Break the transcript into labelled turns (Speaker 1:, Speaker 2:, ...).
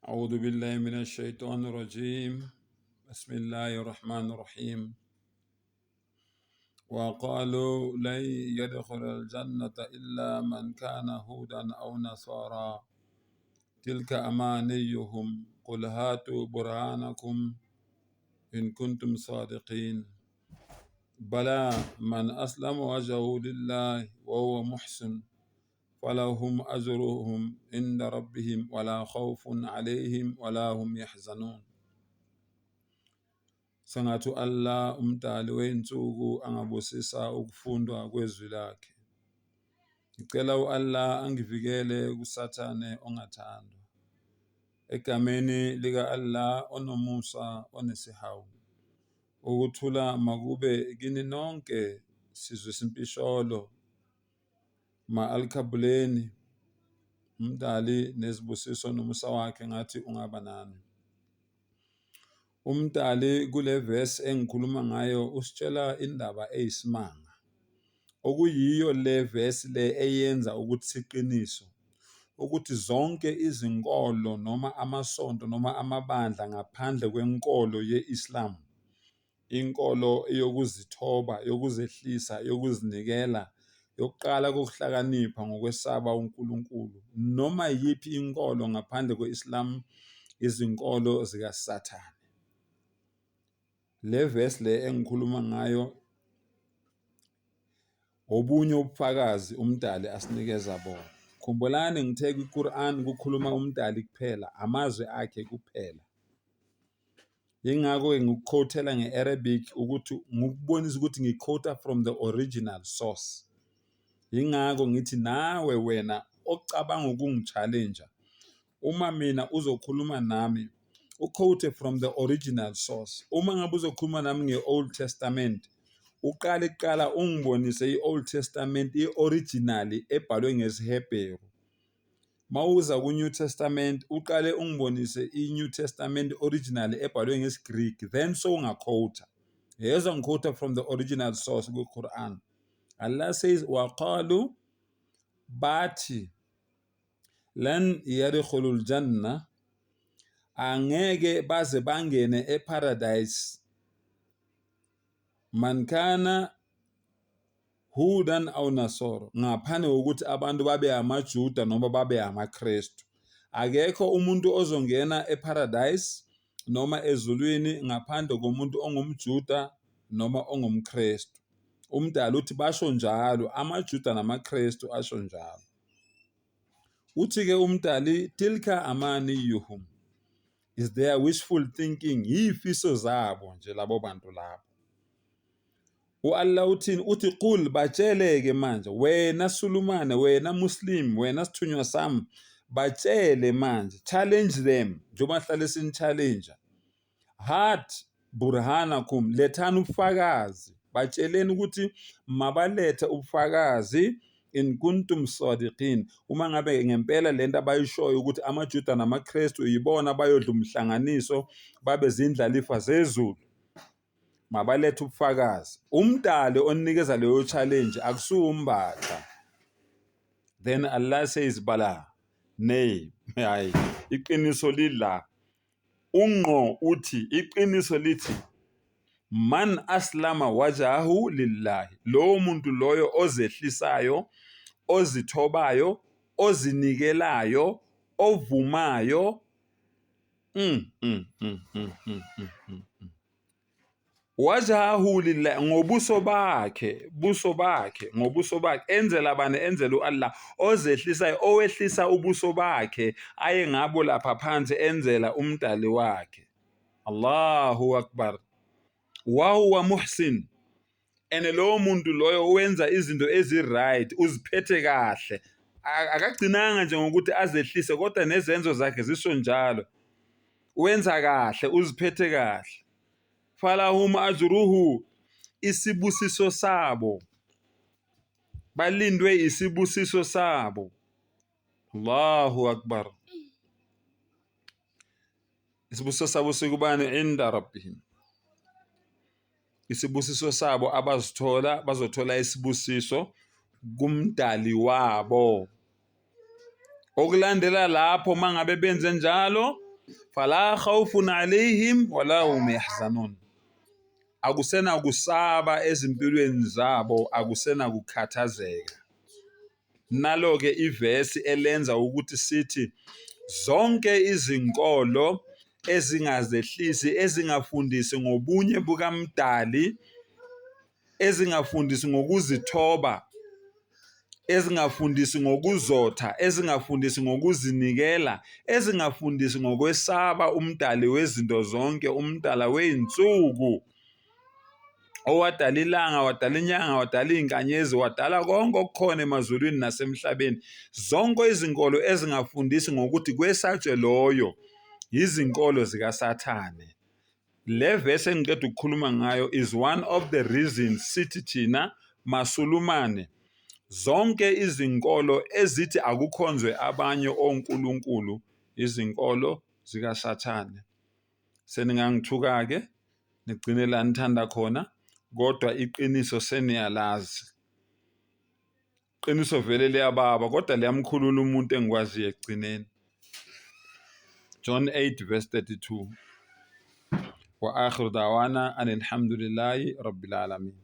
Speaker 1: أعوذ بالله من الشيطان الرجيم. بسم الله الرحمن الرحيم. وقالوا لن يدخل الجنة إلا من كان هودا أو نصارى تلك أمانيهم قل هاتوا برهانكم إن كنتم صادقين بلى من أسلم وجهه لله وهو محسن فلهم أجرهم عند ربهم ولا خوف عليهم ولا هم يحزنون. Sangathu Allah umdali wey'nsuku angabusisa ukufundwa kwezwi lakhe. Ngicela u-Allah angivikele kusathane ongathandwa. Egameni lika Allah onomusa onesihawu. Ukuthula makube kini nonke sizwe simpisholo. Ma-alkhabuleni umdali nezibusiso nomusa wakhe ngathi ungaba nani. Umdali kule verse engikhuluma ngayo usitshela indaba eyisimanga. Okuyiyo le verse le eyenza ukuthi siqiniso ukuthi zonke izinkolo noma amasonto noma amabandla ngaphandle kwenkolo ye-Islam, inkolo yokuzithoba, yokuzehlisa, yokuzinikela, yokuqala kokuhlakanipha ngokwesaba uNkulunkulu, noma yiphi inkolo ngaphandle kwe-Islam, izinkolo zikaSathane. Le verse le engikhuluma ngayo obunye ubufakazi umdali asinikeza bona. Khumbulani ngithe kwiQuran kukhuluma umdali kuphela, amazwi akhe kuphela. Yingakho ngikuquotela nge-Arabic ukuthi ngikubonisa ukuthi ngiquota from the original source. Yingakho ngithi nawe wena ocabanga ukungi-challenge, uma mina uzokhuluma nami uquote from the original source. Uma ngabe uzokhuluma nami nge-Old Testament, uqala ungibonise i-Old Testament i-originally ebhalwe ngesiHebheru. Mawuza ku-New Testament uqale ungibonise i-New Testament originally ebhalwe ngesiGreek, then so ungaquota. Yeza ngiquota from the original source ku-Quran. Allah says waqalu bathi lan yadkhulul jannah, angeke baze bangene eparadise man kana hudan aw nasoro, ngaphandle kokuthi abantu babe amaJuda noma babe amaKristu. Akekho umuntu ozongena eparadise noma ezulwini ngaphandle komuntu ongumJuda noma ongumKristu. Umdali uthi basho njalo, amaJuda namaKristu asho njalo. Uthi-ke umdali tilka amaniyuhum, is their wishful thinking, yifiso zabo nje labo bantu labo. U-Allah uthini? Uthi qul, batsheleke manje wena Sulumane, wena Muslim, wena sithunywa sami, batshele manje, challenge them njengoba sihlale sini-challenge. Hat burhanakum, lethani ubufakazi, batsheleni ukuthi mabalethe ubufakazi in kuntum sadiqin, uma ngabe ngempela lento abayishoyo ukuthi amaJuda namaKristu yibona bayodla umhlanganiso babe zindlalifa zezulu, mabalethe ubufakazi. Umdali onikeza leyo challenge akusuwumbatha. Then Allah says bala, nay, hayi, iqiniso lila. Unqo uthi iqiniso lithi man aslama wajahu lillahi, lowo muntu loyo ozehlisayo, ozithobayo, ozinikelayo, ovumayo wajahu lillahi, ngobuso bakhe, ngobuso bakhe, enzela bani? Enzela u-Allah, ozehlisayo, owehlisa ubuso bakhe aye ngabo lapha phansi, enzela umdali wakhe. Allahu akbar. Wa huwa muhsin, ene lowo muntu loyo wenza izinto ezi-right, uziphethe kahle, akagcinanga nje ngokuthi azehlise kodwa nezenzo zakhe zisho njalo, wenza kahle, uziphethe kahle. Falahum ajruhu, isibusiso sabo, balindwe isibusiso sabo. Allahu akbar. Isibusiso sabo sikubani? Inda rabbihim. Isibusiso sabo abazithola, bazothola isibusiso kumdali wabo. Okulandela lapho mangabe benze njalo, fala khawfun alayhim wala hum yahzanun. Akusena kusaba ezimpilweni zabo, akusena kukhathazeka. Nalo ke ivesi elenza ukuthi sithi zonke izinkolo ezingazehlisi, ezingafundisi ngobunye bukaMdali, ezingafundisi ngokuzithoba, ezingafundisi ngokuzotha, ezingafundisi ngokuzinikela, ezingafundisi ngokwesaba umdali wezinto zonke, umdala wey'nsuku, owadala ilanga, wadala inyanga, wadala iy'nkanyezi, wadala konke okukhona emazulwini nasemhlabeni. Zonke izinkolo ezingafundisi ngokuthi kwesatshwe loyo, yizinkolo zikaSathane. Le verse engiqeda ukukhuluma ngayo is one of the reasons sithi thina maSulumane zonke izinkolo ezithi akukhonzwe abanye onkulunkulu izinkolo zikaSathane. Seningangithuka-ke nigcine la nithanda khona, kodwa iqiniso seniyalazi. Iqiniso vele liyababa, kodwa liyamkhulula umuntu engikwaziyo ekugcineni. John 8 verse 32. Wa akhiru da'wana anil hamdulillahi rabbil alamin.